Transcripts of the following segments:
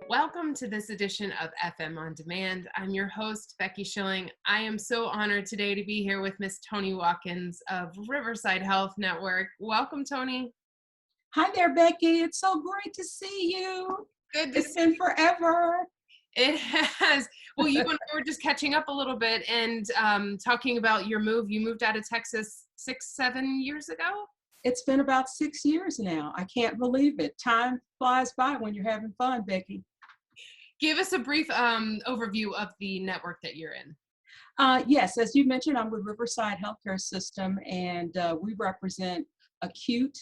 Welcome to this edition of FM On Demand. I'm your host, Becky Schilling. I am so honored today to be here with Miss Toni Watkins of Riverside Health Network. Welcome, Toni. Hi there, Becky. It's so great to see you. Good to It's see been you. forever. It has. Well, you and I were just catching up a little bit and talking about your move. You moved out of Texas 6-7 years ago? It's been about 6 years now. I can't believe it. Time flies by when you're having fun, Becky. Give us a brief overview of the network that you're in. Yes, as you mentioned, I'm with Riverside Healthcare System, and we represent acute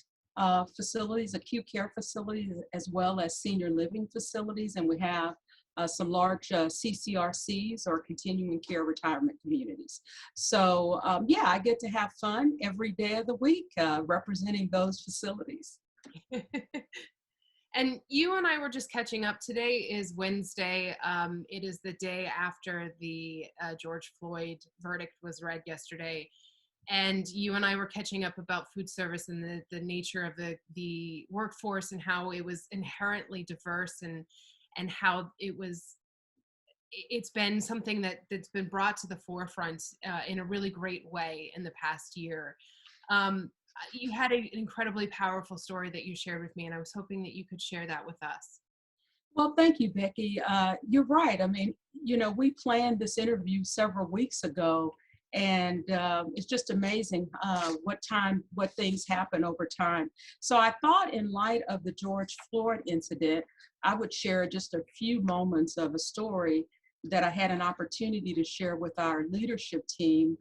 facilities, acute care facilities, as well as senior living facilities, and we have some large CCRCs, or continuing care retirement communities. So yeah, I get to have fun every day of the week representing those facilities. And you and I were just catching up. Today is Wednesday. It is the day after the George Floyd verdict was read yesterday. And you and I were catching up about FoodService and the nature of the workforce and how it was inherently diverse and how it's been something that's been brought to the forefront in a really great way in the past year. You had an incredibly powerful story that you shared with me, and I was hoping that you could share that with us. Well, thank you, Becky. You're right. I mean, we planned this interview several weeks ago, and it's just amazing what things happen over time. So I thought, in light of the George Floyd incident, I would share just a few moments of a story that I had an opportunity to share with our leadership team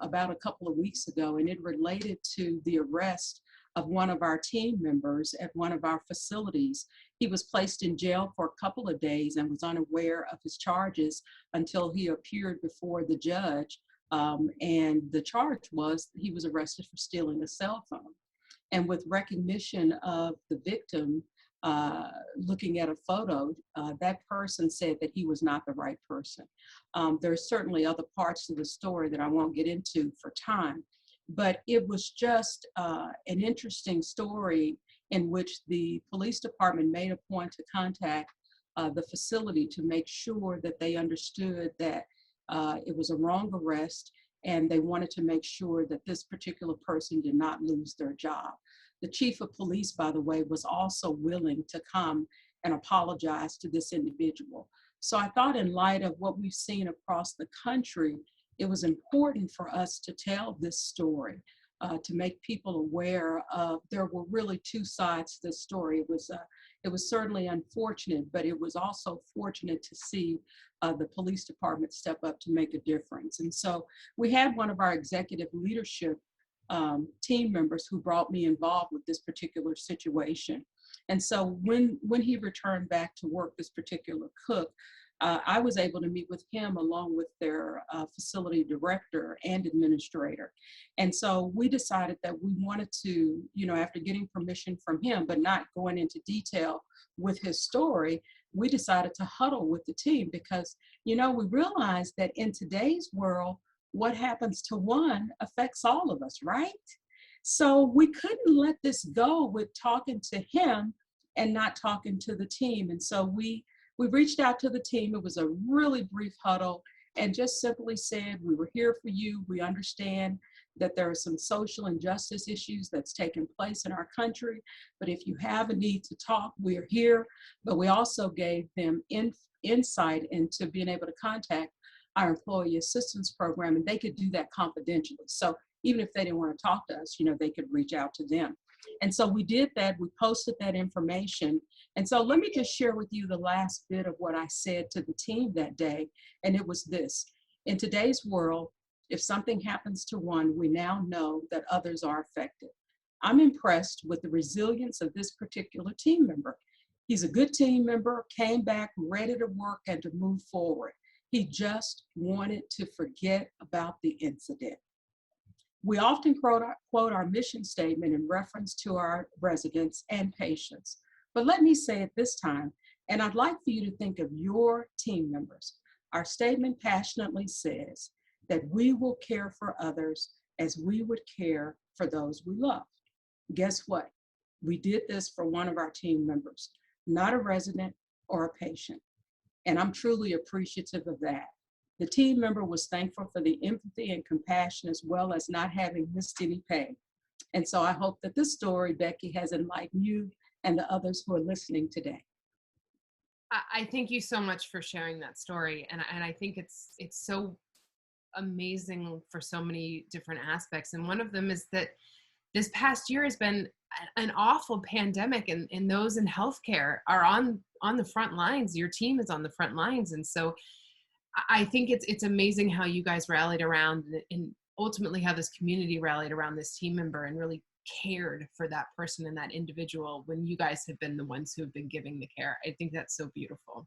about a couple of weeks ago, and it related to the arrest of one of our team members at one of our facilities. He was placed in jail for a couple of days and was unaware of his charges until he appeared before the judge. And the charge was he was arrested for stealing a cell phone. And with recognition of the victim, looking at a photo, that person said that he was not the right person. There's certainly other parts to the story that I won't get into for time, but it was just an interesting story in which the police department made a point to contact the facility to make sure that they understood that it was a wrong arrest, and they wanted to make sure that this particular person did not lose their job. The chief of police, by the way, was also willing to come and apologize to this individual. So I thought, in light of what we've seen across the country, it was important for us to tell this story, to make people aware of there were really two sides to this story. It was certainly unfortunate, but it was also fortunate to see the police department step up to make a difference. And so we had one of our executive leadership team members who brought me involved with this particular situation. And so when he returned back to work, this particular cook, I was able to meet with him along with their facility director and administrator. And so we decided that we wanted to, after getting permission from him, but not going into detail with his story, we decided to huddle with the team because, we realized that in today's world, what happens to one affects all of us, right? So we couldn't let this go with talking to him and not talking to the team. And so we reached out to the team. It was a really brief huddle and just simply said, we were here for you. We understand that there are some social injustice issues that's taken place in our country, but if you have a need to talk, we're here. But we also gave them insight into being able to contact our employee assistance program, and they could do that confidentially. So even if they didn't want to talk to us, they could reach out to them. And so we did that. We posted that information. And so let me just share with you the last bit of what I said to the team that day. And it was this: in today's world, if something happens to one, we now know that others are affected. I'm impressed with the resilience of this particular team member. He's a good team member, came back ready to work and to move forward. He just wanted to forget about the incident. We often quote our mission statement in reference to our residents and patients. But let me say it this time, and I'd like for you to think of your team members. Our statement passionately says that we will care for others as we would care for those we love. Guess what? We did this for one of our team members, not a resident, or a patient. And I'm truly appreciative of that. The team member was thankful for the empathy and compassion as well as not having missed any pay. And so I hope that this story, Becky, has enlightened you and the others who are listening today. I thank you so much for sharing that story, and I think it's so amazing for so many different aspects. And one of them is that this past year has been an awful pandemic, and those in healthcare are on the front lines. Your team is on the front lines, and so I think it's amazing how you guys rallied around, and ultimately how this community rallied around this team member and really cared for that person and that individual when you guys have been the ones who have been giving the care. I think that's so beautiful.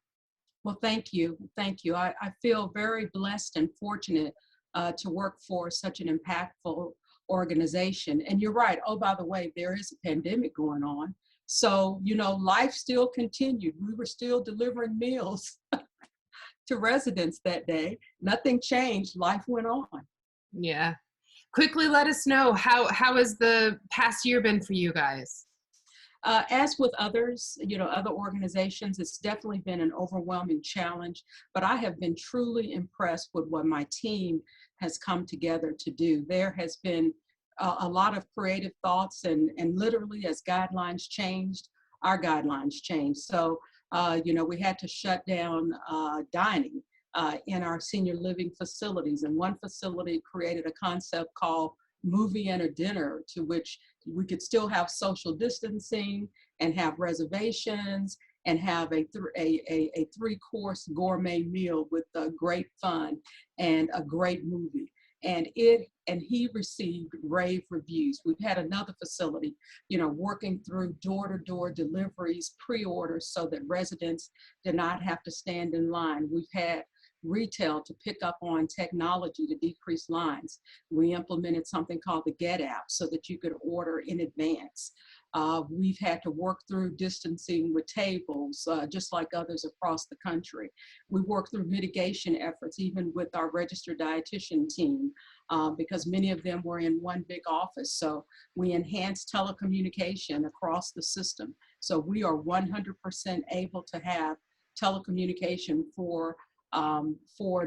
Well, thank you. Thank you. I feel very blessed and fortunate to work for such an impactful organization. And you're right. Oh, by the way, there is a pandemic going on. So, life still continued. We were still delivering meals to residents that day. Nothing changed. Life went on. Yeah. Quickly let us know, how has the past year been for you guys? As with others, other organizations, it's definitely been an overwhelming challenge, but I have been truly impressed with what my team has come together to do. There has been a lot of creative thoughts, and literally as guidelines changed, our guidelines changed. So, we had to shut down dining in our senior living facilities, and one facility created a concept called movie and a dinner, to which we could still have social distancing and have reservations and have a three-course gourmet meal with great fun and a great movie. And he received rave reviews. We've had another facility, working through door-to-door deliveries, pre-orders, so that residents did not have to stand in line. We've had retail to pick up on technology to decrease lines. We implemented something called the Get app so that you could order in advance. We've had to work through distancing with tables, just like others across the country. We worked through mitigation efforts, even with our registered dietitian team, because many of them were in one big office. So we enhanced telecommunication across the system. So we are 100% able to have telecommunication for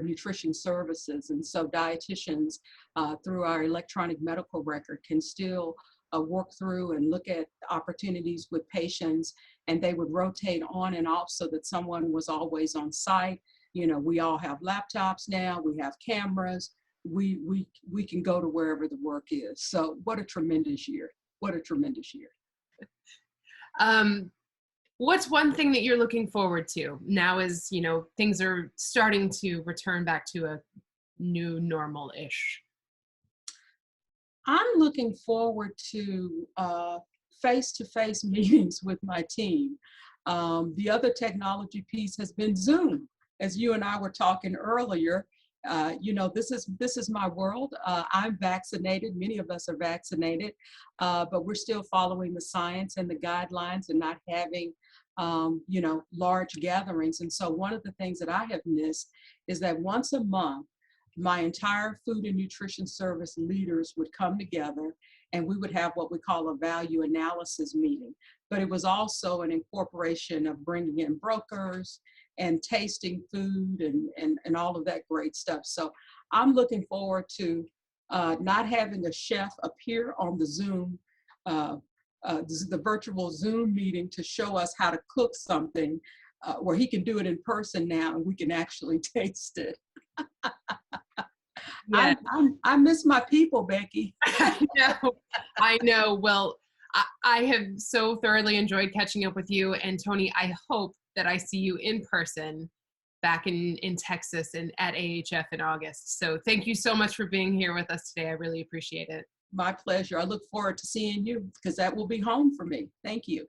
nutrition services. And so dietitians, through our electronic medical record, can still work through and look at opportunities with patients, and they would rotate on and off so that someone was always on site. We all have laptops now, we have cameras, we can go to wherever the work is. So what a tremendous year. What a tremendous year. What's one thing that you're looking forward to now as, things are starting to return back to a new normal-ish? I'm looking forward to face-to-face meetings with my team. The other technology piece has been Zoom. As you and I were talking earlier, this is my world. I'm vaccinated. Many of us are vaccinated, but we're still following the science and the guidelines and not having large gatherings. And so one of the things that I have missed is that once a month, my entire food and nutrition service leaders would come together and we would have what we call a value analysis meeting. But it was also an incorporation of bringing in brokers and tasting food and all of that great stuff. So I'm looking forward to not having a chef appear on the Zoom, the virtual Zoom meeting to show us how to cook something, where he can do it in person now and we can actually taste it. Yeah. I miss my people, Becky. I know. Well, I have so thoroughly enjoyed catching up with you. And Toni, I hope that I see you in person back in Texas and at AHF in August. So thank you so much for being here with us today. I really appreciate it. My pleasure. I look forward to seeing you because that will be home for me. Thank you.